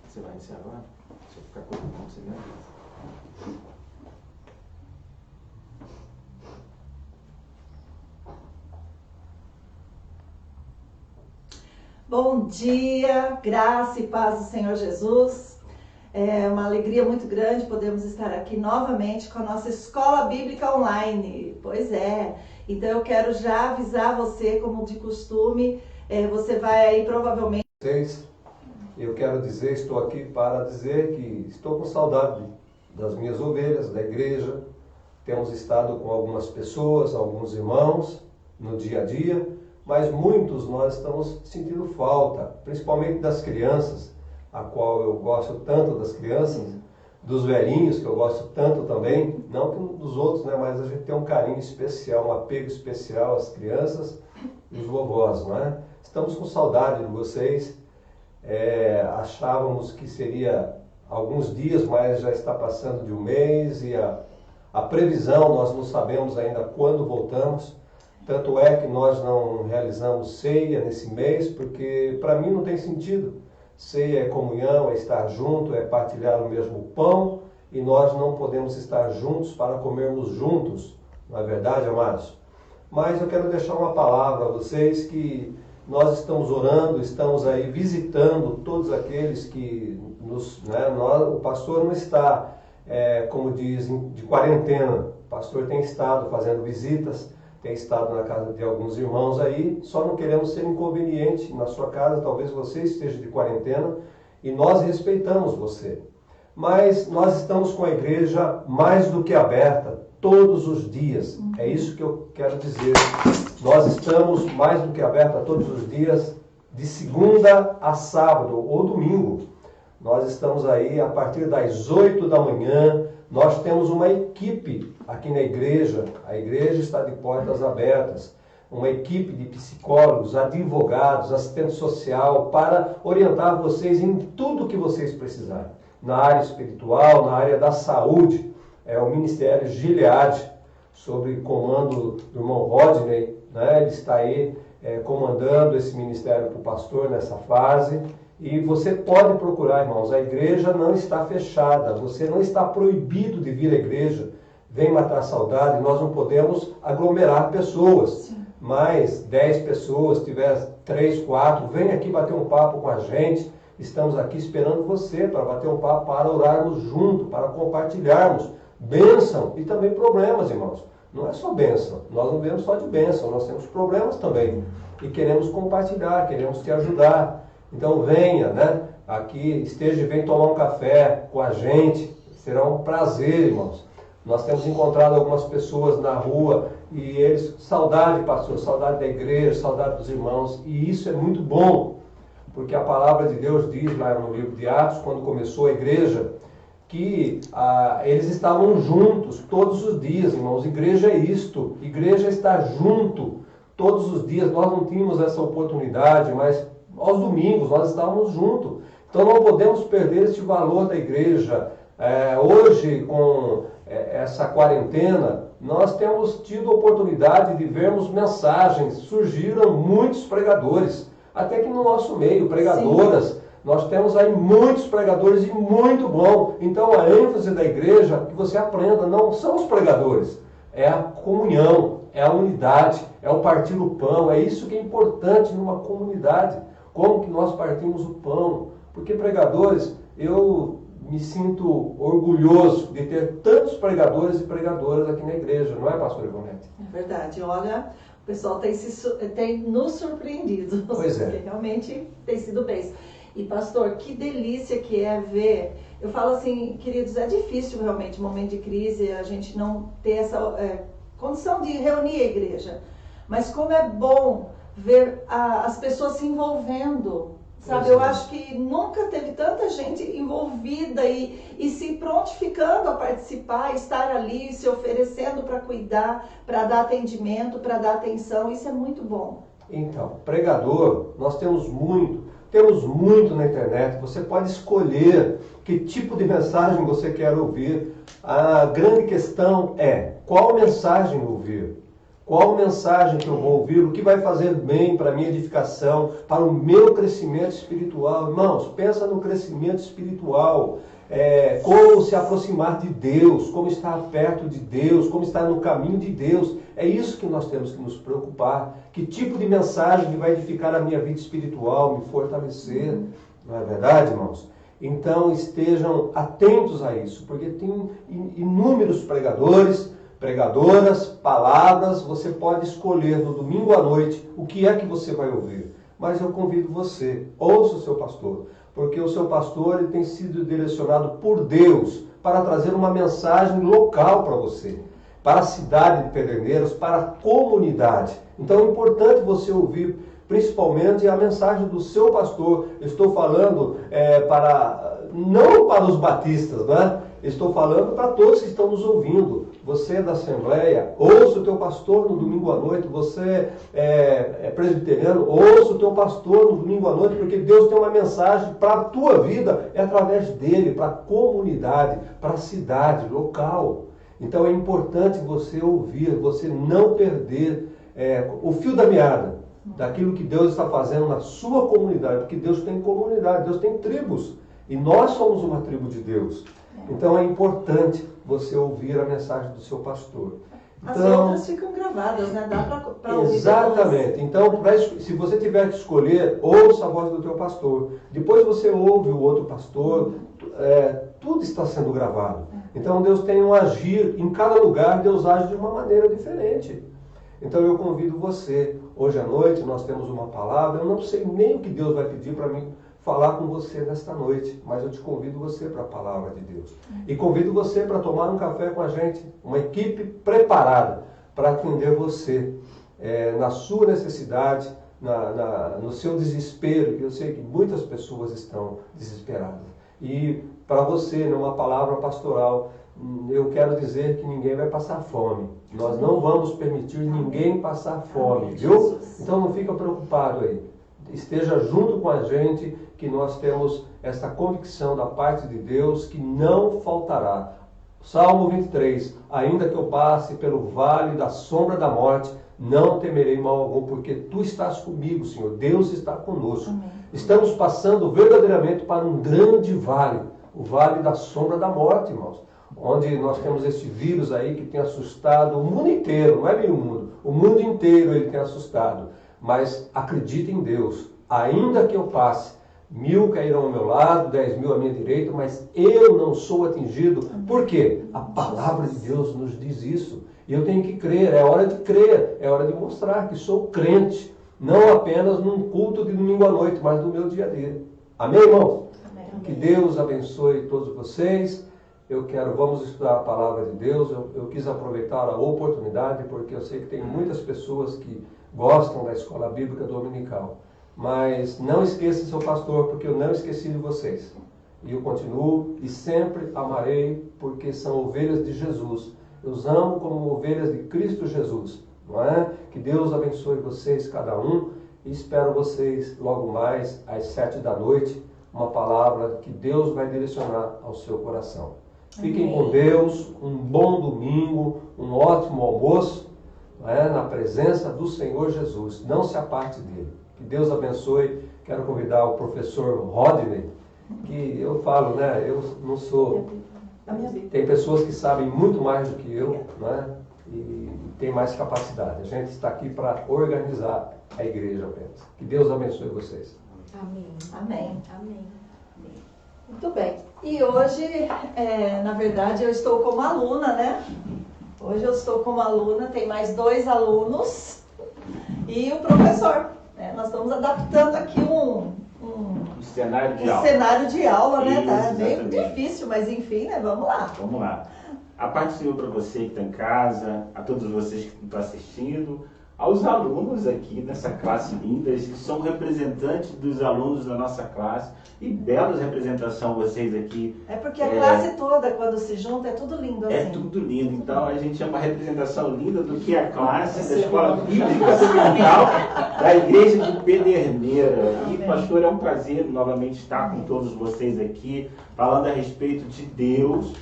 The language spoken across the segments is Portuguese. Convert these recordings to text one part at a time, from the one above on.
Você vai iniciar agora? Se eu ficar correndo, você me avisa. Bom dia, graça e paz do Senhor Jesus. É uma alegria muito grande podermos estar aqui novamente com a nossa escola bíblica online. Pois é, então eu quero já avisar você, como de costume, você vai aí provavelmente... Eu quero dizer, estou aqui para dizer que estou com saudade das minhas ovelhas, da igreja. Temos estado com algumas pessoas, alguns irmãos no dia a dia, mas muitos nós estamos sentindo falta, principalmente das crianças, a qual eu gosto tanto das crianças, dos velhinhos, que eu gosto tanto também, não que dos outros, né, mas a gente tem um carinho especial, um apego especial às crianças e os vovós, não é? Estamos com saudade de vocês. Achávamos que seria alguns dias, mas já está passando de um mês e a previsão nós não sabemos ainda quando voltamos. Tanto é que nós não realizamos ceia nesse mês, porque para mim não tem sentido. Ceia é comunhão, é estar junto, é partilhar o mesmo pão, e nós não podemos estar juntos para comermos juntos, não é verdade, amados? Mas eu quero deixar uma palavra a vocês que nós estamos orando, estamos aí visitando todos aqueles que o pastor não está, como dizem, de quarentena. O pastor tem estado fazendo visitas, tem estado na casa de alguns irmãos aí, só não queremos ser inconveniente na sua casa, talvez você esteja de quarentena, e nós respeitamos você. Mas nós estamos com a igreja mais do que aberta, todos os dias. É isso que eu quero dizer. Nós estamos mais do que aberta todos os dias, de segunda a sábado ou domingo. Nós estamos aí a partir das 8 da manhã. Nós temos uma equipe aqui na igreja. A igreja está de portas abertas. Uma equipe de psicólogos, advogados, assistente social para orientar vocês em tudo que vocês precisarem. Na área espiritual, na área da saúde. É o Ministério Gilead, sob comando do irmão Rodney, né? Ele está aí comandando esse ministério para o pastor nessa fase. E você pode procurar, irmãos, a igreja não está fechada, você não está proibido de vir à igreja. Vem matar a saudade, nós não podemos aglomerar pessoas. Sim. Mas 10 pessoas, se tiver 3, 4, vem aqui bater um papo com a gente. Estamos aqui esperando você para bater um papo, para orarmos junto, para compartilharmos bênção e também problemas, irmãos. Não é só bênção, nós não vemos só de bênção, nós temos problemas também. E queremos compartilhar, queremos te ajudar. Então venha, né? Aqui, esteja e vem tomar um café com a gente. Será um prazer, irmãos. Nós temos encontrado algumas pessoas na rua e eles, saudade, pastor, saudade da igreja, saudade dos irmãos. E isso é muito bom, porque a palavra de Deus diz lá no livro de Atos, quando começou a igreja, que eles estavam juntos todos os dias, irmãos. Igreja é isto, igreja está junto todos os dias. Nós não tínhamos essa oportunidade, mas aos domingos nós estávamos juntos. Então não podemos perder este valor da igreja. Hoje, com essa quarentena, nós temos tido a oportunidade de vermos mensagens. Surgiram muitos pregadores, até que no nosso meio, pregadoras. Sim. Nós temos aí muitos pregadores e muito bom. Então a ênfase da igreja, que você aprenda, não são os pregadores, é a comunhão, é a unidade, é o partir o pão. É isso que é importante numa comunidade. Como que nós partimos o pão? Porque pregadores, eu me sinto orgulhoso de ter tantos pregadores e pregadoras aqui na igreja, não é, pastor Ivonete? É verdade, olha, o pessoal tem nos surpreendido. Pois é. Porque realmente tem sido bem. E pastor, que delícia que é ver, eu falo assim, queridos, é difícil realmente, momento de crise, a gente não ter essa condição de reunir a igreja, mas como é bom ver as pessoas se envolvendo, sabe? Eu acho que nunca teve tanta gente envolvida e se prontificando a participar, estar ali, se oferecendo para cuidar, para dar atendimento, para dar atenção, isso é muito bom. Então, pregador, nós temos muito na internet, você pode escolher que tipo de mensagem você quer ouvir. A grande questão é, qual mensagem ouvir? Qual mensagem que eu vou ouvir? O que vai fazer bem para a minha edificação, para o meu crescimento espiritual? Irmãos, pensa no crescimento espiritual. Como se aproximar de Deus, como estar perto de Deus, como estar no caminho de Deus. É isso que nós temos que nos preocupar. Que tipo de mensagem que vai edificar a minha vida espiritual, me fortalecer? Não é verdade, irmãos? Então estejam atentos a isso, porque tem inúmeros pregadores, pregadoras, palavras. Você pode escolher no domingo à noite o que é que você vai ouvir. Mas eu convido você, ouça o seu pastor, porque o seu pastor ele tem sido direcionado por Deus para trazer uma mensagem local para você, para a cidade de Pederneiras, para a comunidade. Então é importante você ouvir principalmente a mensagem do seu pastor. Eu estou falando não para os batistas, né? Estou falando para todos que estão nos ouvindo. Você é da Assembleia, ouça o teu pastor no domingo à noite. Você é presbiteriano, ouça o teu pastor no domingo à noite, porque Deus tem uma mensagem para a tua vida, é através dele, para a comunidade, para a cidade, local. Então é importante você ouvir, você não perder o fio da meada daquilo que Deus está fazendo na sua comunidade, porque Deus tem comunidade, Deus tem tribos, e nós somos uma tribo de Deus. Então é importante você ouvir a mensagem do seu pastor. As Então, outras ficam gravadas, né? Dá para ouvir. exatamente. Então, se você tiver que escolher, ouça a voz do teu pastor. Depois você ouve o outro pastor. Tudo está sendo gravado. Então Deus tem um agir. Em cada lugar, Deus age de uma maneira diferente. Então eu convido você. Hoje à noite nós temos uma palavra. Eu não sei nem o que Deus vai pedir para mim falar com você nesta noite, mas eu te convido você para a palavra de Deus. E convido você para tomar um café com a gente, uma equipe preparada para atender você na sua necessidade, no seu desespero, que eu sei que muitas pessoas estão desesperadas. E para você, numa palavra pastoral, eu quero dizer que ninguém vai passar fome. Nós não vamos permitir ninguém passar fome, viu? Então não fica preocupado aí. Esteja junto com a gente, que nós temos essa convicção da parte de Deus que não faltará. Salmo 23, ainda que eu passe pelo vale da sombra da morte, não temerei mal algum, porque tu estás comigo, Senhor. Deus está conosco. Amém. Estamos passando verdadeiramente para um grande vale, o vale da sombra da morte, irmãos, onde nós temos esse vírus aí que tem assustado o mundo inteiro, não é meio mundo, o mundo inteiro ele tem assustado. Mas acredite em Deus, ainda que eu passe, 1000 cairão ao meu lado, 10.000 à minha direita, mas eu não sou atingido. Por quê? A palavra de Deus nos diz isso. E eu tenho que crer, é hora de crer, é hora de mostrar que sou crente, não apenas num culto de domingo à noite, mas no meu dia a dia. Amém, irmãos? Amém. Que Deus abençoe todos vocês. Vamos estudar a palavra de Deus. Eu quis aproveitar a oportunidade, porque eu sei que tem muitas pessoas que gostam da escola bíblica dominical. Mas não esqueça seu pastor, porque eu não esqueci de vocês. E eu continuo e sempre amarei, porque são ovelhas de Jesus. Eu os amo como ovelhas de Cristo Jesus. Não é? Que Deus abençoe vocês, cada um. E espero vocês logo mais, às 7 da noite, uma palavra que Deus vai direcionar ao seu coração. Fiquem com Deus, um bom domingo, um ótimo almoço, na presença do Senhor Jesus. Não se aparte dele. Que Deus abençoe. Quero convidar o professor Rodney, que eu falo, né? Eu não sou... Tem pessoas que sabem muito mais do que eu, né? E tem mais capacidade. A gente está aqui para organizar a igreja apenas. Que Deus abençoe vocês. Amém. Amém. Amém. Muito bem. E hoje, na verdade, eu estou como aluna, né? Hoje eu estou como aluna, tem mais 2 alunos e o professor. Nós estamos adaptando aqui um cenário de aula. Cenário de aula, né? Tá meio Exatamente. difícil, mas enfim, né? Vamos lá. Vamos lá. A paz do Senhor para você que está em casa, a todos vocês que estão assistindo. aos alunos aqui dessa classe linda, que são representantes dos alunos da nossa classe, e belas representação vocês aqui. É porque a classe toda, quando se junta, é tudo lindo assim. É tudo lindo, então a gente chama a representação linda do que a classe da Escola Bíblica Dominical da Igreja de Pederneira. E, pastor, é um prazer novamente estar com todos vocês aqui, falando a respeito de Deus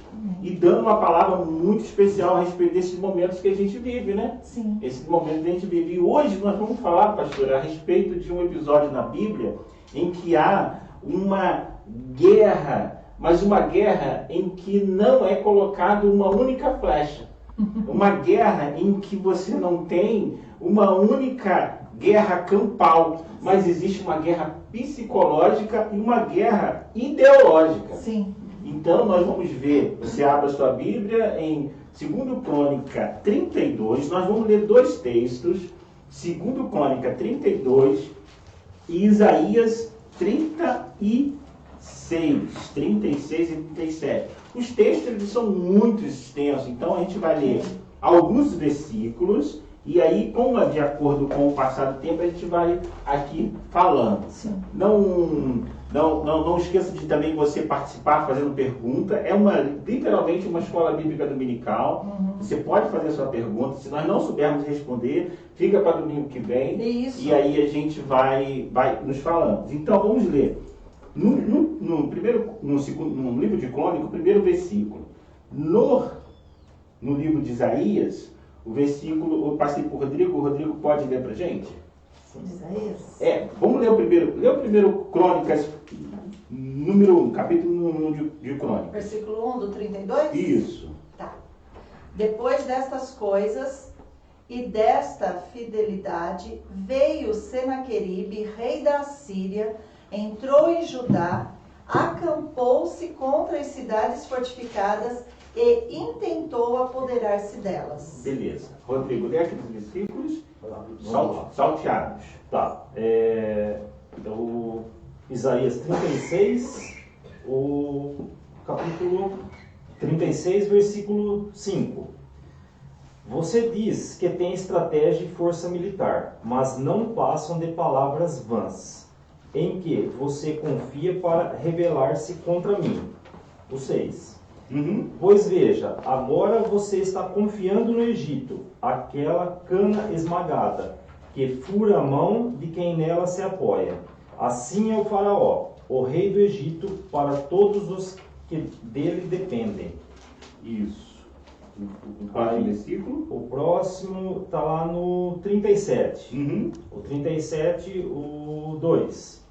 e dando uma palavra muito especial a respeito desses momentos que a gente vive, né? Sim. Esses momentos que a gente vive. E hoje nós vamos falar, pastor, a respeito de um episódio na Bíblia em que há uma guerra, mas uma guerra em que não é colocado uma única flecha. Uma guerra em que você não tem uma única guerra campal, mas existe uma guerra psicológica e uma guerra ideológica. Sim. Então nós vamos ver, você abre a sua Bíblia em 2 Crônica 32, nós vamos ler dois textos, 2 Crônica 32 e Isaías 36 e 37. Os textos eles são muito extensos, então a gente vai ler alguns versículos e aí, de acordo com o passar do tempo, a gente vai aqui falando. Sim. Não esqueça de também você participar fazendo pergunta. É literalmente uma escola bíblica dominical. Você pode fazer a sua pergunta. Se nós não soubermos responder, fica para domingo que vem. Isso. E aí a gente vai nos falando. Então vamos ler. No livro de Crônica, o primeiro versículo. No livro de Isaías, o versículo, eu passei por Rodrigo. O Rodrigo pode ler para a gente? Isaías? Vamos ler o primeiro. Lê o primeiro Crônicas, número 1, capítulo 1 de Crônicas. Versículo 1 do 32? Isso. Tá. Depois destas coisas e desta fidelidade, veio Senaqueribe, rei da Assíria, entrou em Judá, acampou-se contra as cidades fortificadas e intentou apoderar-se delas. Beleza. Rodrigo, lê aqueles versículos Vamos lá. salteados. Tá. Então, Isaías 36, o capítulo 36, versículo 5. Você diz que tem estratégia e força militar, mas não passam de palavras vãs, em que você confia para rebelar-se contra mim. O 6. Pois veja, agora você está confiando no Egito, aquela cana esmagada, que fura a mão de quem nela se apoia. Assim é o faraó, o rei do Egito, para todos os que dele dependem. Isso. O próximo versículo? O próximo está lá no 37. O 37, o 2.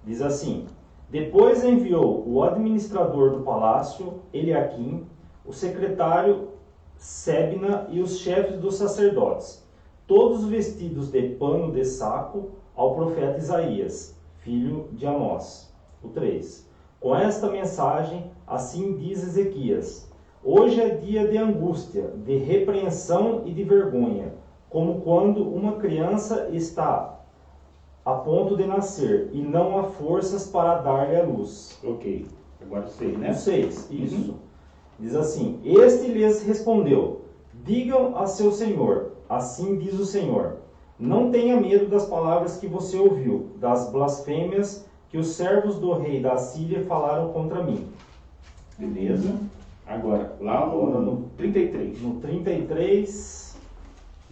Diz assim: Depois enviou o administrador do palácio, Eliaquim, o secretário Sebna e os chefes dos sacerdotes, todos vestidos de pano de saco, ao profeta Isaías, filho de Amós. O 3. Com esta mensagem, assim diz Ezequias: Hoje é dia de angústia, de repreensão e de vergonha, como quando uma criança está a ponto de nascer e não há forças para dar-lhe a luz. Ok. Agora 6, né? O 6, isso. Diz assim: Este lhes respondeu: Digam a seu senhor, assim diz o Senhor, não tenha medo das palavras que você ouviu, das blasfêmias que os servos do rei da Assíria falaram contra mim. Beleza. Agora, lá no 33. No 33...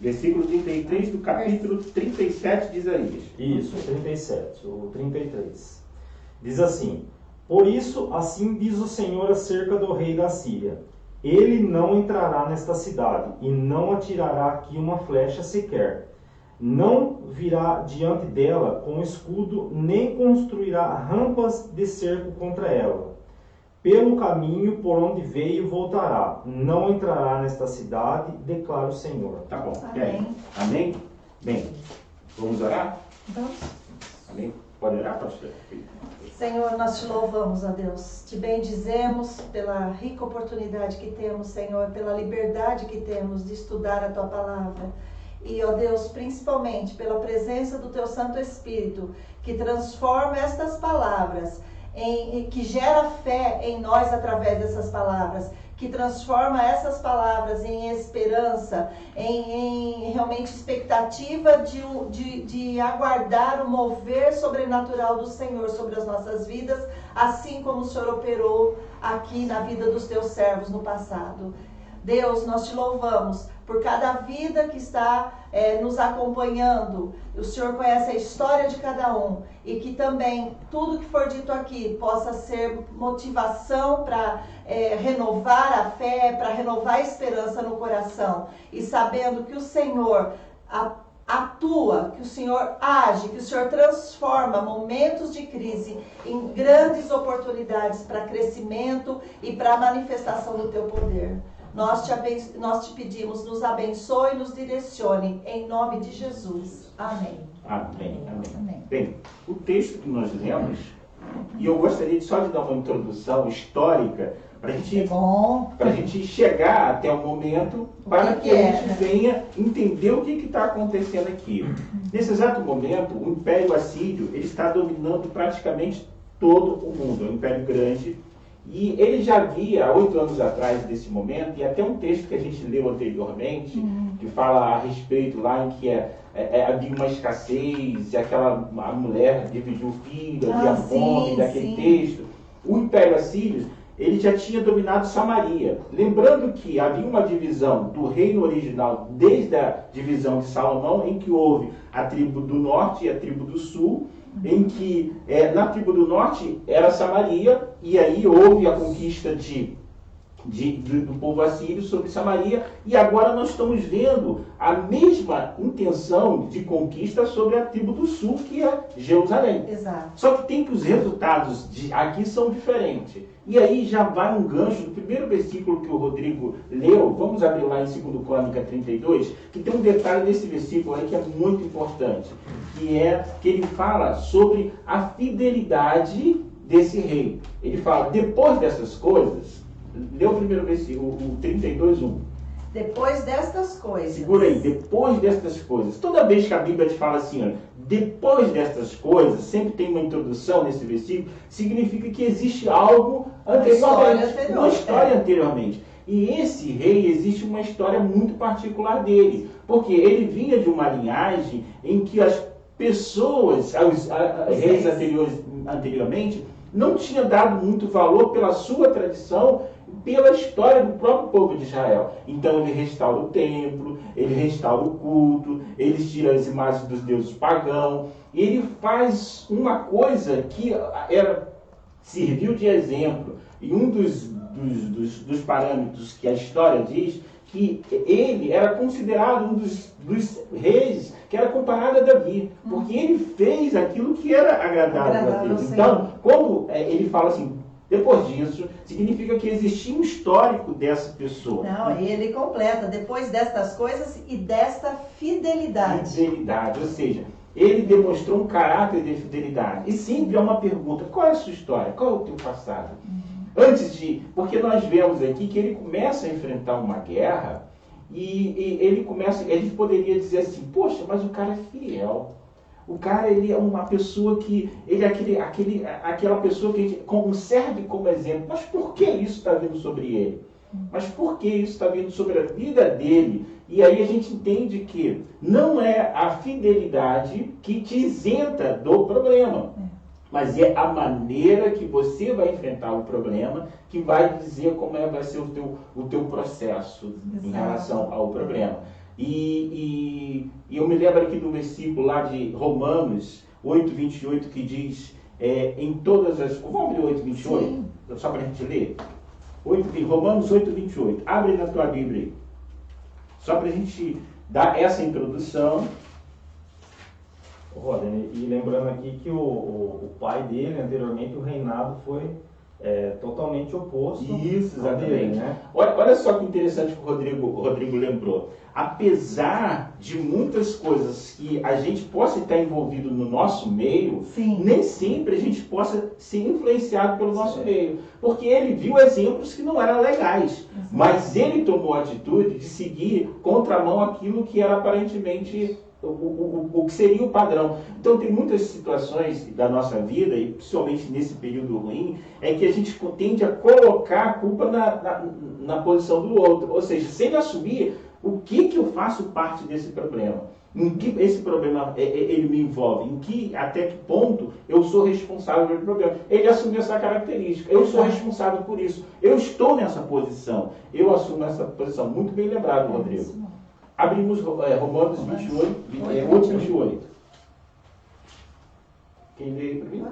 Versículo 33 do capítulo 37 de Isaías. Isso, 37, o 33. Diz assim: Por isso, assim diz o Senhor acerca do rei da Síria: Ele não entrará nesta cidade, e não atirará aqui uma flecha sequer. Não virá diante dela com escudo, nem construirá rampas de cerco contra ela. Pelo caminho por onde veio voltará, não entrará nesta cidade, declara o Senhor. Tá bom. Amém. Amém? Bem, vamos orar? Vamos. Amém? Pode orar, pastor? Senhor, nós te louvamos, ó Deus. Te bendizemos pela rica oportunidade que temos, Senhor, pela liberdade que temos de estudar a Tua Palavra. E, ó Deus, principalmente pela presença do Teu Santo Espírito, que transforma estas palavras, que gera fé em nós através dessas palavras, que transforma essas palavras em esperança, em realmente expectativa de aguardar o mover sobrenatural do Senhor sobre as nossas vidas, assim como o Senhor operou aqui na vida dos teus servos no passado. Deus, nós te louvamos por cada vida que está nos acompanhando. O Senhor conhece a história de cada um e que também tudo que for dito aqui possa ser motivação para renovar a fé, para renovar a esperança no coração. E sabendo que o Senhor atua, que o Senhor age, que o Senhor transforma momentos de crise em grandes oportunidades para crescimento e para manifestação do teu poder. Nós te pedimos, nos abençoe e nos direcione, em nome de Jesus. Amém. Amém. Amém. Bem, o texto que nós lemos, e eu gostaria só de dar uma introdução histórica, para a gente chegar até o momento, para que a gente venha entender o que está acontecendo aqui. Nesse exato momento, o Império Assírio ele está dominando praticamente todo o mundo, é um império grande. E ele já havia, 8 anos atrás desse momento, e até um texto que a gente leu anteriormente, que fala a respeito lá em que havia uma escassez, e a mulher dividiu o filho, havia fome, daquele texto. O Império Assírio, ele já tinha dominado Samaria. Lembrando que havia uma divisão do reino original, desde a divisão de Salomão, em que houve a tribo do norte e a tribo do sul, em que na tribo do norte era Samaria, e aí houve a conquista do povo assírio sobre Samaria, e agora nós estamos vendo a mesma intenção de conquista sobre a tribo do sul, que é Jerusalém. Exato. Só que tem que os resultados aqui são diferentes. E aí já vai um gancho do primeiro versículo que o Rodrigo leu, vamos abrir lá em 2 Crônica 32, que tem um detalhe nesse versículo aí que é muito importante, que ele fala sobre a fidelidade desse rei. Ele fala, depois dessas coisas, lê o primeiro versículo, o 32:1. Depois destas coisas. Segura aí, depois destas coisas. Toda vez que a Bíblia te fala assim, olha, depois destas coisas, sempre tem uma introdução nesse versículo, significa que existe algo anteriormente, uma história anteriormente. E esse rei, existe uma história muito particular dele, porque ele vinha de uma linhagem em que as pessoas, os reis anteriormente, não tinham dado muito valor pela sua tradição, pela história do próprio povo de Israel. Então ele restaura o templo, ele restaura o culto, ele tira as imagens dos deuses pagãos, e ele faz uma coisa que serviu de exemplo. E um dos parâmetros que a história diz, que ele era considerado um dos reis que era comparado a Davi, porque ele fez aquilo que era agradável a Deus. Então, como ele fala assim, depois disso, significa que existia um histórico dessa pessoa. Não, e ele completa, depois destas coisas e desta fidelidade. Fidelidade, ou seja, ele demonstrou um caráter de fidelidade. E sempre é uma pergunta, qual é a sua história? Qual é o teu passado? Porque nós vemos aqui que ele começa a enfrentar uma guerra e a gente poderia dizer assim, poxa, mas o cara é fiel. O cara, ele é uma pessoa que, ele é aquela pessoa que a gente serve como exemplo. Mas por que isso está vindo sobre ele? Mas por que isso está vindo sobre a vida dele? E aí a gente entende que não é a fidelidade que te isenta do problema. Mas é a maneira que você vai enfrentar o problema que vai dizer como vai ser o teu processo em relação ao problema. E eu me lembro aqui do versículo lá de Romanos 8:28 que diz em todas as... Vamos ler 8:28? Sim. Só para a gente ler? Romanos 8:28. Abre na tua Bíblia aí. Só para a gente dar essa introdução. Rodney, e lembrando aqui que o pai dele, anteriormente, o reinado foi totalmente oposto. Isso, exatamente. Dele, né? Olha só que interessante que o Rodrigo lembrou. Apesar de muitas coisas que a gente possa estar envolvido no nosso meio, nem sempre a gente possa ser influenciado pelo nosso meio. Porque ele viu exemplos que não eram legais. Mas ele tomou a atitude de seguir contramão aquilo que era aparentemente o que seria o padrão. Então tem muitas situações da nossa vida, e principalmente nesse período ruim, é que a gente tende a colocar a culpa na posição do outro, ou seja, sem assumir o que eu faço parte desse problema, em que esse problema ele me envolve, até que ponto eu sou responsável pelo problema. Ele assumiu essa característica, eu sou responsável por isso, eu estou nessa posição, eu assumo essa posição. Muito bem lembrado, Rodrigo. Abrimos Romanos 8:28. Quem lê aí para mim?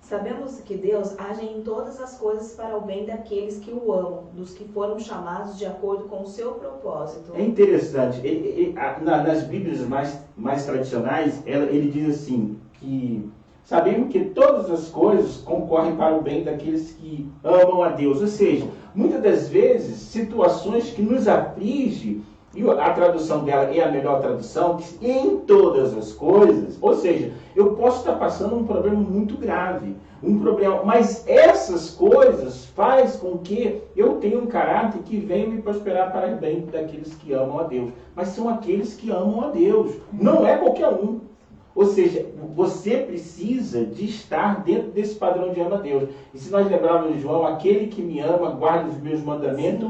Sabemos que Deus age em todas as coisas para o bem daqueles que o amam, dos que foram chamados de acordo com o seu propósito. É interessante, nas Bíblias mais tradicionais, ele diz assim, que sabemos que todas as coisas concorrem para o bem daqueles que amam a Deus. Ou seja, muitas das vezes, situações que nos afligem, e a tradução dela é a melhor tradução, que em todas as coisas, ou seja, eu posso estar passando um problema muito grave, mas essas coisas faz com que eu tenha um caráter que venha me prosperar para o bem daqueles que amam a Deus. Mas são aqueles que amam a Deus, não é qualquer um. Ou seja, você precisa de estar dentro desse padrão de ama a Deus. E se nós lembrarmos de João, aquele que me ama, guarda os meus mandamentos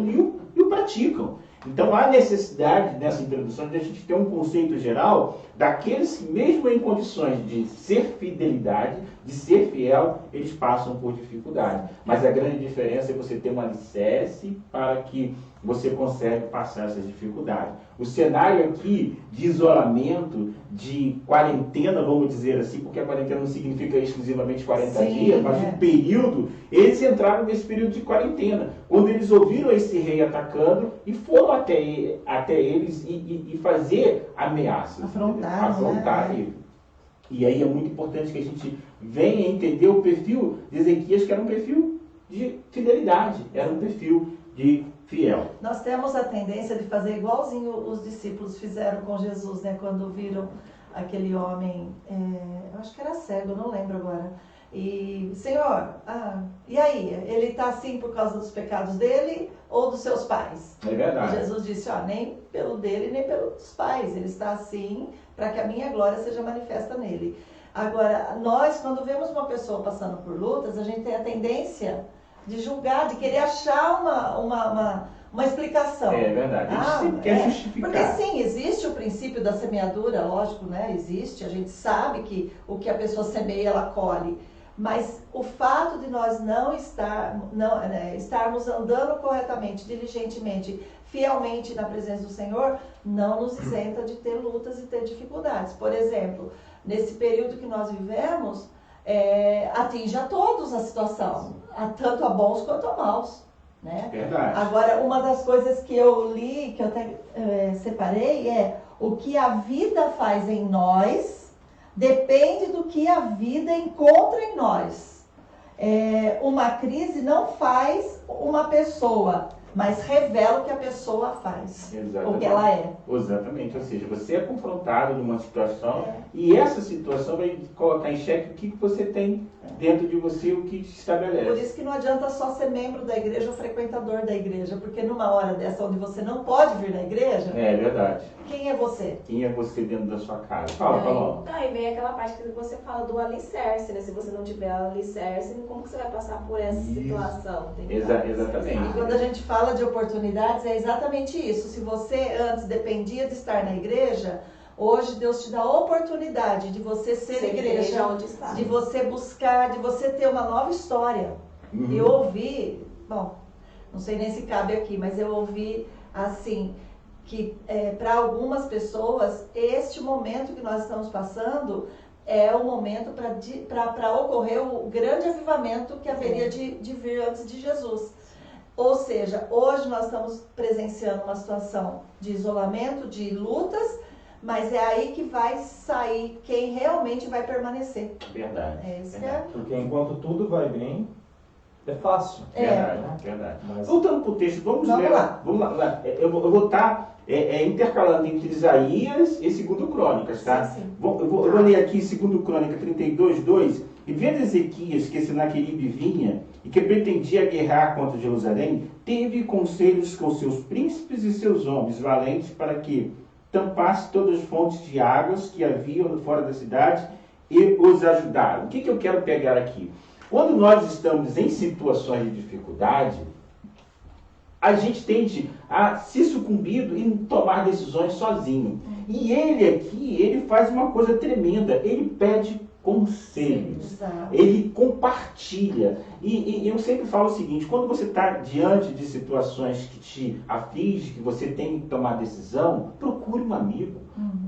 e o praticam. Então há necessidade nessa introdução de a gente ter um conceito geral daqueles que, mesmo em condições de ser fidelidade, de ser fiel, eles passam por dificuldade. Mas a grande diferença é você ter um alicerce para que você consiga passar essas dificuldades. O cenário aqui de isolamento, de quarentena, vamos dizer assim, porque a quarentena não significa exclusivamente 40 dias, mas um período, eles entraram nesse período de quarentena, quando eles ouviram esse rei atacando e foram até eles e fazer ameaças. Afrontar ele. E aí é muito importante que a gente venha entender o perfil de Ezequias, que era um perfil de fidelidade, era um perfil de fiel. Nós temos a tendência de fazer igualzinho os discípulos fizeram com Jesus, né? Quando viram aquele homem, eu acho que era cego, não lembro agora. E, Senhor, e aí? Ele está assim por causa dos pecados dele ou dos seus pais? É verdade. E Jesus disse, nem pelo dele, nem pelos pais. Ele está assim para que a minha glória seja manifesta nele. Agora, nós, quando vemos uma pessoa passando por lutas, a gente tem a tendência de julgar, de querer achar uma explicação. É verdade. A gente sempre quer justificar. Porque sim, existe o princípio da semeadura, lógico, né? Existe, a gente sabe que o que a pessoa semeia, ela colhe. Mas o fato de nós estarmos andando corretamente, diligentemente, fielmente na presença do Senhor, não nos isenta de ter lutas e ter dificuldades. Por exemplo, nesse período que nós vivemos, atinge a todos a situação, tanto a bons quanto a maus. Né? Verdade. Agora, uma das coisas que eu li, que eu até separei, é o que a vida faz em nós depende do que a vida encontra em nós. Uma crise não faz uma pessoa, mas revela o que a pessoa faz. Exatamente. O que ela é. Exatamente, ou seja, você é confrontado numa situação e essa situação vai colocar em xeque o que você tem dentro de você, o que te estabelece. Por isso que não adianta só ser membro da igreja ou frequentador da igreja, porque numa hora dessa onde você não pode vir na igreja, é verdade. Quem é você? Quem é você dentro da sua casa? Fala, Paloma. Aí vem aquela parte que você fala do alicerce, né? Se você não tiver alicerce, como que você vai passar por essa situação? Exatamente. E quando a gente fala de oportunidades, é exatamente isso. Se você antes dependia de estar na igreja, hoje Deus te dá a oportunidade de você ser igreja, onde está. de você buscar, de você ter uma nova história. Eu ouvi, não sei nem se cabe aqui, mas eu ouvi assim, que para algumas pessoas, este momento que nós estamos passando é o momento para ocorrer o grande avivamento que haveria de vir antes de Jesus. Ou seja, hoje nós estamos presenciando uma situação de isolamento, de lutas, mas é aí que vai sair quem realmente vai permanecer. Verdade. Porque enquanto tudo vai bem, é fácil. Verdade. Mas... Voltando para o texto, vamos ler. Lá. Vamos lá. Eu vou estar intercalando entre Isaías e 2 Crônicas, tá? Sim. Eu vou ler aqui 2 Crônicas 32:2. E vendo Ezequias que Senaqueribe vinha e que pretendia guerrear contra Jerusalém, teve conselhos com seus príncipes e seus homens valentes para que tampasse todas as fontes de águas que haviam fora da cidade e os ajudaram. O que eu quero pegar aqui? Quando nós estamos em situações de dificuldade, a gente tende a se sucumbir em tomar decisões sozinho. E ele aqui, ele faz uma coisa tremenda, ele pede conselhos, ele compartilha. E eu sempre falo o seguinte, quando você está diante de situações que te afligem, que você tem que tomar decisão, procure um amigo,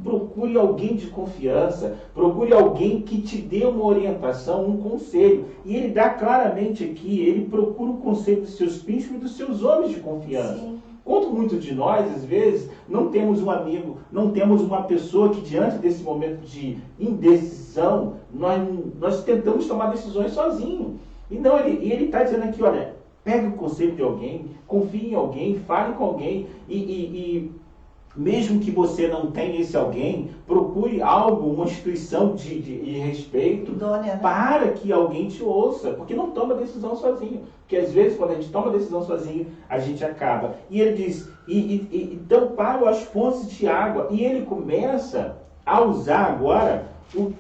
procure alguém de confiança, procure alguém que te dê uma orientação, um conselho. E ele dá claramente aqui, ele procura o conselho dos seus príncipes e dos seus homens de confiança. Sim. Quanto muitos de nós, às vezes, não temos um amigo, não temos uma pessoa que diante desse momento de indecisão, nós tentamos tomar decisões sozinhos. E não, ele está dizendo aqui, olha, pegue o conselho de alguém, confie em alguém, fale com alguém e mesmo que você não tenha esse alguém, procure algo, uma instituição de respeito, idônea, né? Para que alguém te ouça, porque não toma decisão sozinho. Porque às vezes, quando a gente toma decisão sozinho, a gente acaba. E ele diz, tamparam as fontes de água. E ele começa a usar agora o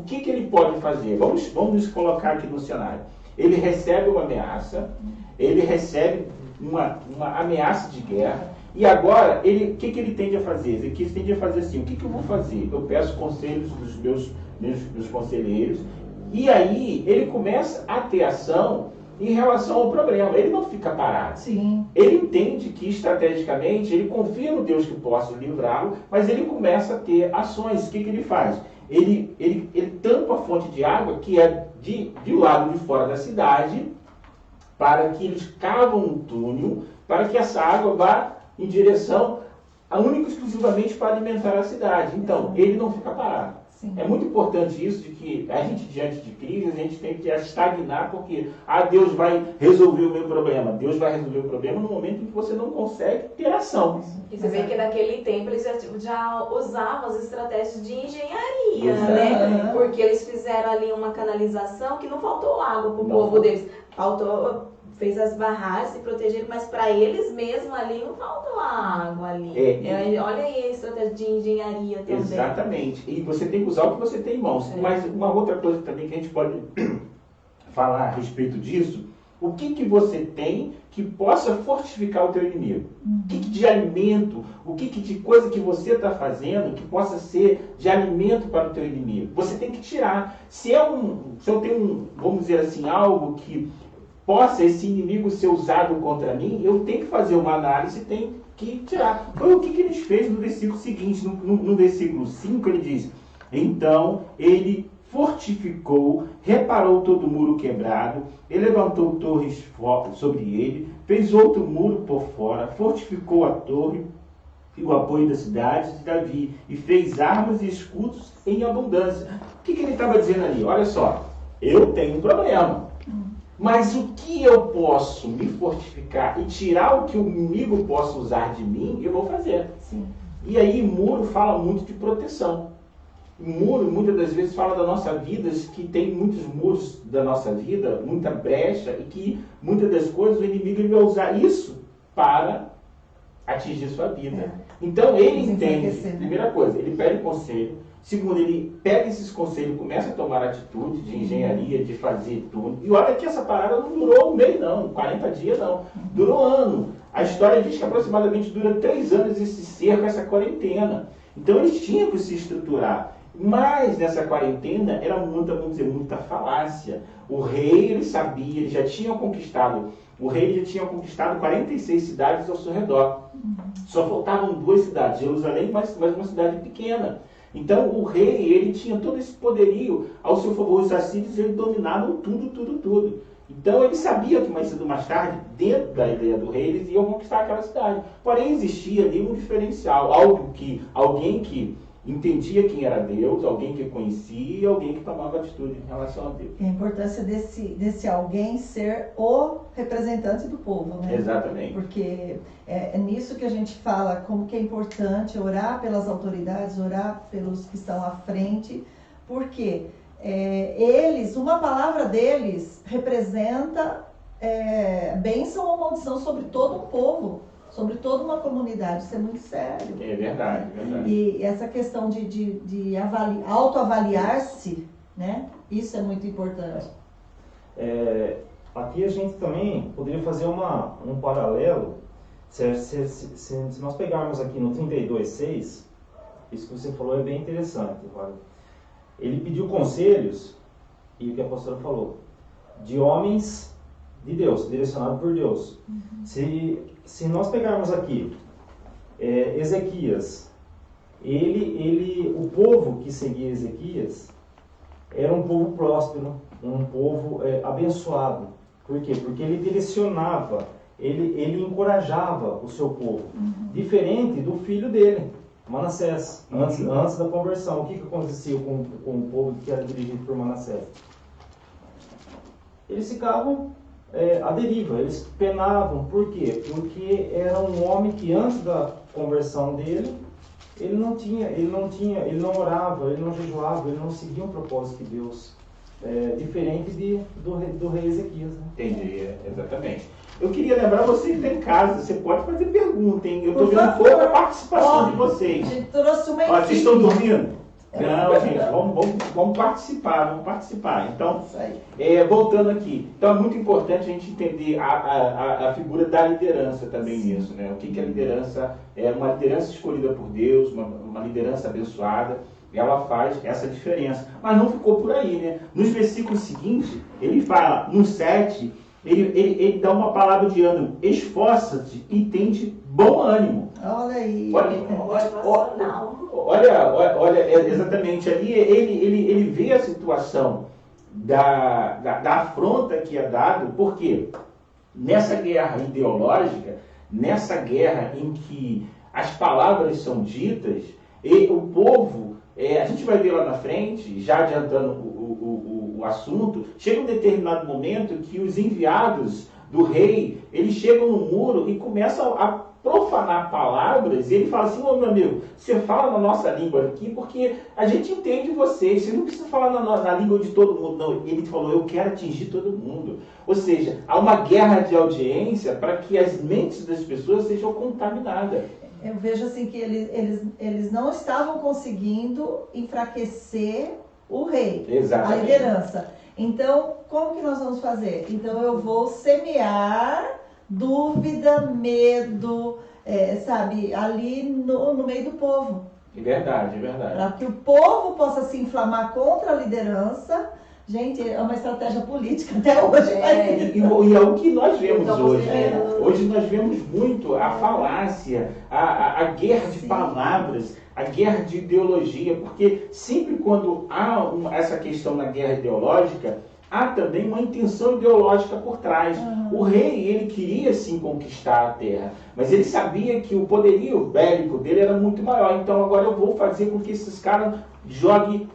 que ele pode fazer. Vamos nos colocar aqui no cenário. Ele recebe uma ameaça, ele recebe uma ameaça de guerra. E agora, o que ele tende a fazer? Ele tende a fazer assim, o que eu vou fazer? Eu peço conselhos dos meus conselheiros, e aí ele começa a ter ação em relação ao problema. Ele não fica parado. Sim. Ele entende que, estrategicamente, ele confia no Deus que possa livrá-lo, mas ele começa a ter ações. O que ele faz? Ele tampa a fonte de água, que é do lado de fora da cidade, para que eles cavam um túnel, para que essa água vá em direção única e exclusivamente para alimentar a cidade. Então, ele não fica parado. Sim. É muito importante isso, de que a gente, diante de crise, a gente tem que estagnar, porque Deus vai resolver o meu problema. Deus vai resolver o problema no momento em que você não consegue ter ação. E você vê que naquele tempo eles já usavam as estratégias de engenharia, né? Porque eles fizeram ali uma canalização que não faltou água para o povo deles. Fez as barragens, se protegeram, mas para eles mesmos ali não faltou água ali. Olha aí a estratégia de engenharia também. Exatamente. E você tem que usar o que você tem em mãos. Mas uma outra coisa também que a gente pode falar a respeito disso, o que você tem que possa fortificar o teu inimigo? O que de alimento, o que de coisa que você está fazendo que possa ser de alimento para o teu inimigo? Você tem que tirar. Se eu tenho vamos dizer assim, algo que possa esse inimigo ser usado contra mim, eu tenho que fazer uma análise e tenho que tirar. Foi o que ele fez no versículo seguinte, no versículo 5, ele diz, então ele fortificou, reparou todo o muro quebrado, ele levantou torres sobre ele, fez outro muro por fora, fortificou a torre e o apoio da cidade de Davi, e fez armas e escudos em abundância. O que ele estava dizendo ali? Olha só, eu tenho um problema. Mas o que eu posso me fortificar e tirar o que o inimigo possa usar de mim, eu vou fazer. Sim. E aí muro fala muito de proteção. Muro, muitas das vezes, fala da nossa vida, que tem muitos muros da nossa vida, muita brecha, e que muitas das coisas o inimigo ele vai usar isso para atingir sua vida. Então ele entende, primeira coisa, ele pede conselho. Segundo, ele pega esses conselhos e começa a tomar atitude de engenharia, de fazer tudo. E olha que essa parada não durou um mês não, 40 dias não, durou ano. A história diz que aproximadamente dura 3 anos esse cerco, essa quarentena. Então eles tinham que se estruturar. Mas nessa quarentena era muita falácia. O rei, ele sabia, ele já tinha conquistado, 46 cidades ao seu redor. Só faltavam 2 cidades, Jerusalém, mas uma cidade pequena. Então o rei, ele tinha todo esse poderio ao seu favor. Os assírios, eles dominavam tudo. Então ele sabia que mais cedo ou mais tarde, dentro da ideia do rei, eles iam conquistar aquela cidade. Porém existia ali um diferencial, alguém que entendia quem era Deus, alguém que conhecia, alguém que tomava atitude em relação a Deus. A importância desse alguém ser o representante do povo, né? Exatamente. Porque é nisso que a gente fala, como que é importante orar pelas autoridades, orar pelos que estão à frente, porque uma palavra deles representa bênção ou maldição sobre todo um povo, sobre toda uma comunidade. Isso é muito sério. É verdade, é verdade. E essa questão de autoavaliar-se, né? Isso é muito importante. Aqui a gente também poderia fazer um paralelo. Se nós pegarmos aqui no 32:6, isso que você falou é bem interessante. Ele pediu conselhos, e o que a pastora falou, de homens de Deus, direcionado por Deus. Se nós pegarmos aqui Ezequias, o povo que seguia Ezequias era um povo próspero, um povo abençoado. Por quê? Porque ele direcionava, ele encorajava o seu povo. Diferente do filho dele, Manassés, antes da conversão. O que acontecia com o povo que era dirigido por Manassés? Eles ficavam à deriva, eles penavam. Por quê? Porque era um homem que antes da conversão dele, ele não orava, ele não jejuava, ele não seguia um propósito de Deus. Diferente do rei Ezequias. Né? Entendi, exatamente. Eu queria lembrar você que está em casa, você pode fazer pergunta, hein? Eu estou vendo pouca participação de vocês. A gente trouxe uma Ó, equipe. vocês estão dormindo? Não, gente, vamos participar. Então, voltando aqui. Então é muito importante a gente entender a figura da liderança também nisso, né? O que a liderança é? Uma liderança escolhida por Deus, uma liderança abençoada, ela faz essa diferença. Mas não ficou por aí, né? Nos versículos seguintes, ele fala, no 7, ele dá uma palavra de ânimo: esforça-te e tende bom ânimo. Olha aí. Olha, exatamente ali ele vê a situação da afronta que é dado, porque nessa guerra ideológica, nessa guerra em que as palavras são ditas, e o povo, a gente vai ver lá na frente, já adiantando o assunto, chega um determinado momento que os enviados do rei, eles chegam no muro e começam a profanar palavras, e ele fala assim: ô meu amigo, você fala na nossa língua aqui, porque a gente entende vocês, você não precisa falar na língua de todo mundo, não. Ele falou: eu quero atingir todo mundo. Ou seja, há uma guerra de audiência para que as mentes das pessoas sejam contaminadas. Eu vejo assim que eles não estavam conseguindo enfraquecer o rei, Exatamente. a liderança. Então, como que nós vamos fazer? Então, eu vou semear dúvida, medo, sabe, ali no meio do povo. É verdade, é verdade. Para que o povo possa se inflamar contra a liderança. Gente, é uma estratégia política até hoje. E é o que nós vemos Então, hoje. Hoje nós vemos muito a falácia, a guerra de palavras, a guerra de ideologia, porque sempre quando há essa questão na guerra ideológica, há também uma intenção ideológica por trás. O rei, ele queria sim conquistar a terra, mas ele sabia que o poderio bélico dele era muito maior. Então agora eu vou fazer com que esses caras joguem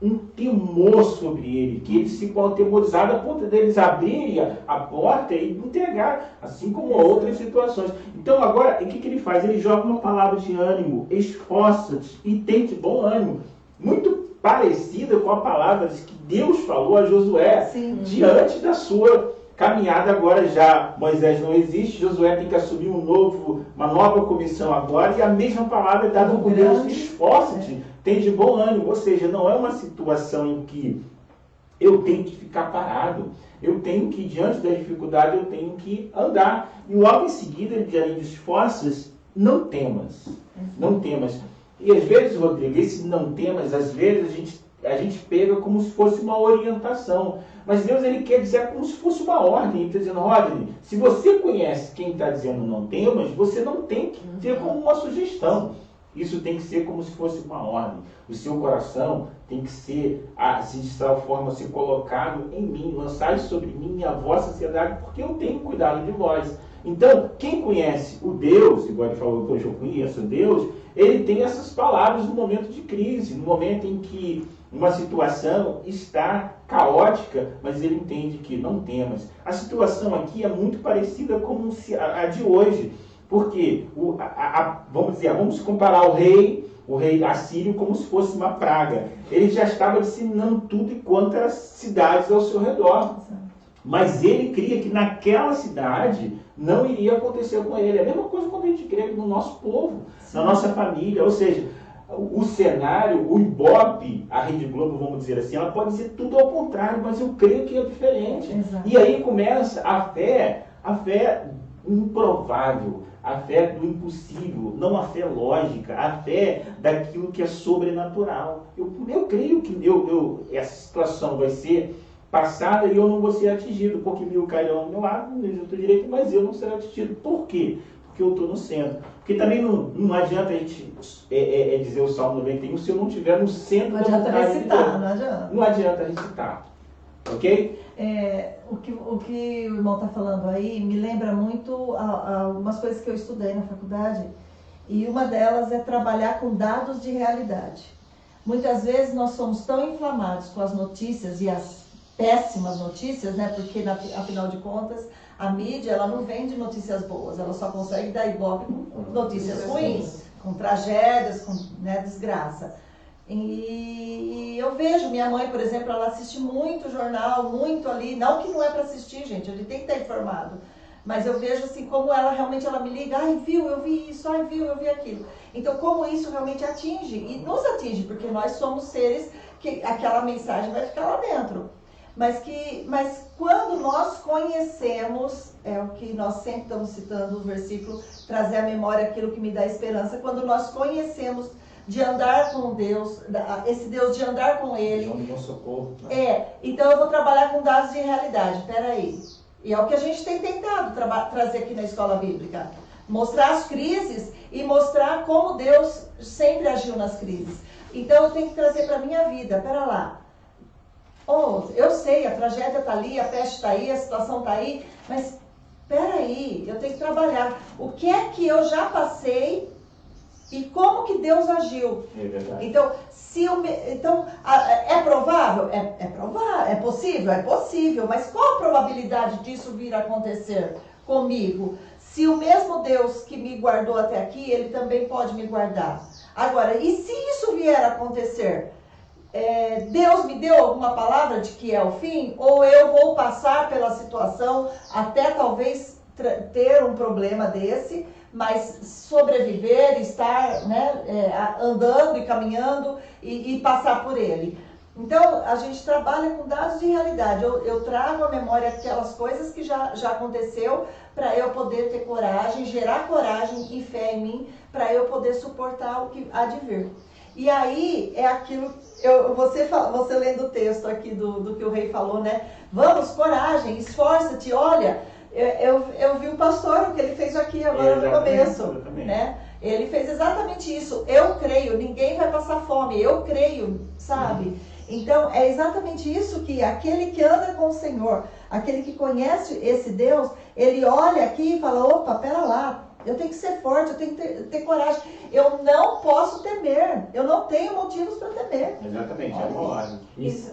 um temor sobre ele, que eles ficam atemorizados a ponto deles abrirem a porta e entregar, assim como outras situações. Então agora, o que ele faz? Ele joga uma palavra de ânimo: esforça-te e tente bom ânimo. Muito parecida com a palavra que Deus falou a Josué. Sim. Diante da sua caminhada. Agora já Moisés não existe, Josué tem que assumir uma nova comissão agora, e a mesma palavra é dada por Deus: esforça-te, tem de bom ânimo. Ou seja, não é uma situação em que eu tenho que ficar parado, eu tenho que, diante da dificuldade, eu tenho que andar. E logo em seguida ele diz: esforças, não temas, não temas. E às vezes, Rodrigo, esse não temas, às vezes a gente pega como se fosse uma orientação. Mas Deus, ele quer dizer como se fosse uma ordem. Ele está dizendo: Rodney, se você conhece quem está dizendo não temas, você não tem que ter como uma sugestão. Isso tem que ser como se fosse uma ordem. O seu coração tem que ser, de tal forma, ser colocado em mim, lançai sobre mim a vossa ansiedade, porque eu tenho cuidado de vós. Então, quem conhece o Deus, igual ele falou que hoje eu conheço Deus, ele tem essas palavras no momento de crise, no momento em que uma situação está caótica, mas ele entende que não temas. A situação aqui é muito parecida com a de hoje, porque vamos comparar o rei assírio como se fosse uma praga. Ele já estava disseminando tudo e quantas cidades ao seu redor. Mas ele cria que naquela cidade não iria acontecer com ele. É a mesma coisa quando a gente crê no nosso povo, na nossa família. Ou seja, o cenário, o Ibope, a Rede Globo, vamos dizer assim, ela pode dizer tudo ao contrário, mas eu creio que é diferente. Exato. E aí começa a fé improvável, a fé do impossível, não a fé lógica, a fé daquilo que é sobrenatural. Eu creio que essa situação vai ser passada e eu não vou ser atingido, porque 1000 cairão ao meu lado, no jeito direito, mas eu não serei atingido. Por quê? Porque eu estou no centro. Porque também não adianta a gente dizer o Salmo 91 se eu não estiver no centro Não da adianta vontade de Deus. recitar, não adianta. Não adianta recitar. Ok? O que o irmão está falando aí me lembra muito algumas coisas que eu estudei na faculdade, e uma delas é trabalhar com dados de realidade. Muitas vezes nós somos tão inflamados com as notícias e as péssimas notícias, né? Porque afinal de contas a mídia ela não vende notícias boas, ela só consegue dar ibope com notícias ruins, com tragédias, com desgraça. E eu vejo, minha mãe, por exemplo, ela assiste muito jornal, muito ali, não que não é para assistir, gente, ele tem que estar informado, mas eu vejo assim, como ela realmente, ela me liga, ai viu, eu vi isso, ai viu, eu vi aquilo. Então, como isso realmente atinge, e nos atinge, porque nós somos seres que aquela mensagem vai ficar lá dentro. Mas quando nós conhecemos, é o que nós sempre estamos citando o versículo, trazer à memória aquilo que me dá esperança, quando nós conhecemos de andar com Deus, esse Deus de andar com Ele. Então eu vou trabalhar com dados de realidade, peraí. E é o que a gente tem tentado trazer aqui na escola bíblica. Mostrar as crises e mostrar como Deus sempre agiu nas crises. Então eu tenho que trazer para a minha vida, pera lá. Eu sei, a tragédia está ali, a peste está aí, a situação está aí, mas peraí, eu tenho que trabalhar. O que é que eu já passei e como que Deus agiu? É verdade. Então, é provável? É provável. É possível? É possível. Mas qual a probabilidade disso vir a acontecer comigo? Se o mesmo Deus que me guardou até aqui, Ele também pode me guardar. Agora, e se isso vier a acontecer? Deus me deu alguma palavra de que é o fim? Ou eu vou passar pela situação até talvez ter um problema desse, mas sobreviver, estar andando e caminhando e passar por ele. Então, a gente trabalha com dados de realidade. Eu trago à memória aquelas coisas que já aconteceu para eu poder ter coragem, gerar coragem e fé em mim, para eu poder suportar o que há de vir. E aí é aquilo, você lendo o texto aqui do que o rei falou, né? Vamos, coragem, esforça-te, olha. Eu vi o pastor, o que ele fez aqui agora no começo, né? Ele fez exatamente isso. Eu creio, ninguém vai passar fome, eu creio, sabe? Então, é exatamente isso que aquele que anda com o Senhor, aquele que conhece esse Deus, ele olha aqui e fala, opa, pera lá, eu tenho que ser forte, eu tenho que ter coragem. Eu não posso temer, eu não tenho motivos para temer. Exatamente, é uma ordem. Isso.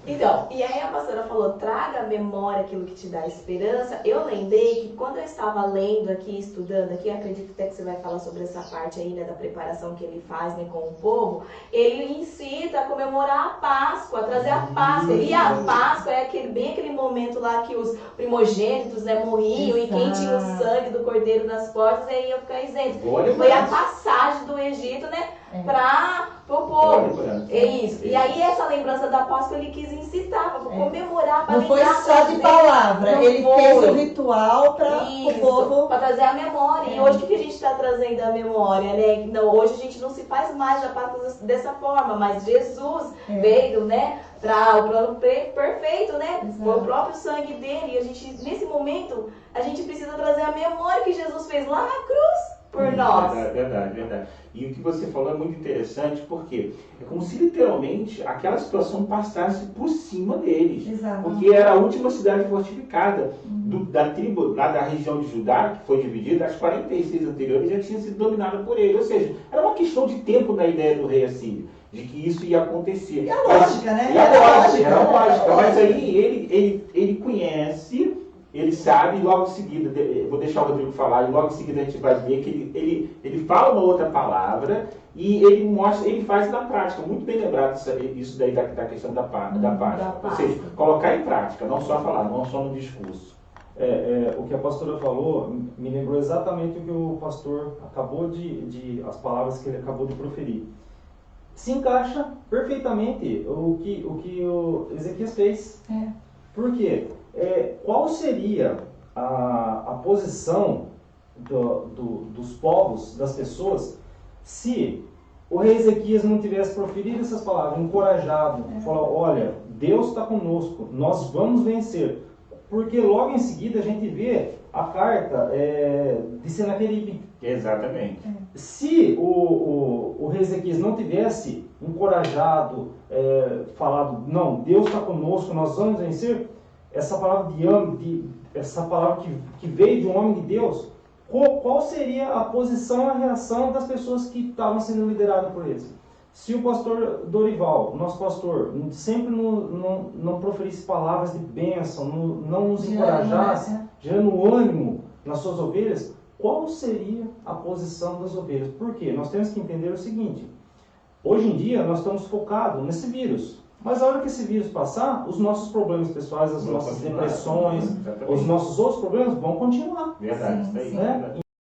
Então, e aí a pastora falou, traga à memória aquilo que te dá esperança. Eu lembrei que quando eu estava lendo aqui, estudando aqui, acredito até que você vai falar sobre essa parte aí, né, da preparação que ele faz, né, com o povo, ele incita a comemorar a Páscoa, a trazer a Páscoa. E a Páscoa é bem aquele momento lá que os primogênitos, né, morriam. Exato. E quem tinha o sangue do cordeiro nas portas, aí ia ficar isento. Foi a passagem do Egito, né, para o povo. É isso. E aí essa lembrança da Páscoa ele quis incitar, para comemorar, para não foi só de palavra, ele fez o ritual para o povo, para trazer a memória. E hoje o que a gente está trazendo a memória, né? Não, hoje a gente não se faz mais a Páscoa dessa forma, mas Jesus veio, né, para o plano perfeito, né? Foi o próprio sangue dele. E a gente, nesse momento, a gente precisa trazer a memória que Jesus fez lá na cruz por nós. Verdade. E o que você falou é muito interessante, porque é como se literalmente aquela situação passasse por cima deles. Exato. Porque era a última cidade fortificada da tribo, lá da região de Judá, que foi dividida, as 46 anteriores já tinham sido dominadas por ele. Ou seja, era uma questão de tempo na ideia do rei assírio, de que isso ia acontecer. E a lógica, né? Era lógica. Mas aí ele ele sabe, e logo em seguida, eu vou deixar o Rodrigo falar, e logo em seguida a gente vai ver que ele fala uma outra palavra e ele mostra, ele faz na prática. Muito bem lembrado isso daí da questão da Páscoa. Ou seja, colocar em prática, não só falar, não só no discurso. O que a pastora falou me lembrou exatamente o que o pastor acabou as palavras que ele acabou de proferir. Se encaixa perfeitamente o que o Ezequias fez. Por quê? Qual seria a posição dos povos, das pessoas, se o rei Ezequias não tivesse proferido essas palavras, encorajado, falou, olha, Deus está conosco, nós vamos vencer. Porque logo em seguida a gente vê a carta de Senaqueribe. Exatamente. Se o rei Ezequias não tivesse encorajado, falado, não, Deus está conosco, nós vamos vencer, essa palavra essa palavra que veio de um homem de Deus, qual seria a posição, a reação das pessoas que estavam sendo lideradas por eles? Se o pastor Dorival, nosso pastor, sempre não proferisse palavras de bênção, não nos encorajasse, gerando ânimo nas suas ovelhas, qual seria a posição das ovelhas? Por quê? Nós temos que entender o seguinte, hoje em dia nós estamos focados nesse vírus, mas a hora que esse vírus passar, os nossos problemas pessoais, as nossas depressões, os nossos outros problemas vão continuar. Verdade, sim, isso aí. sim. Né?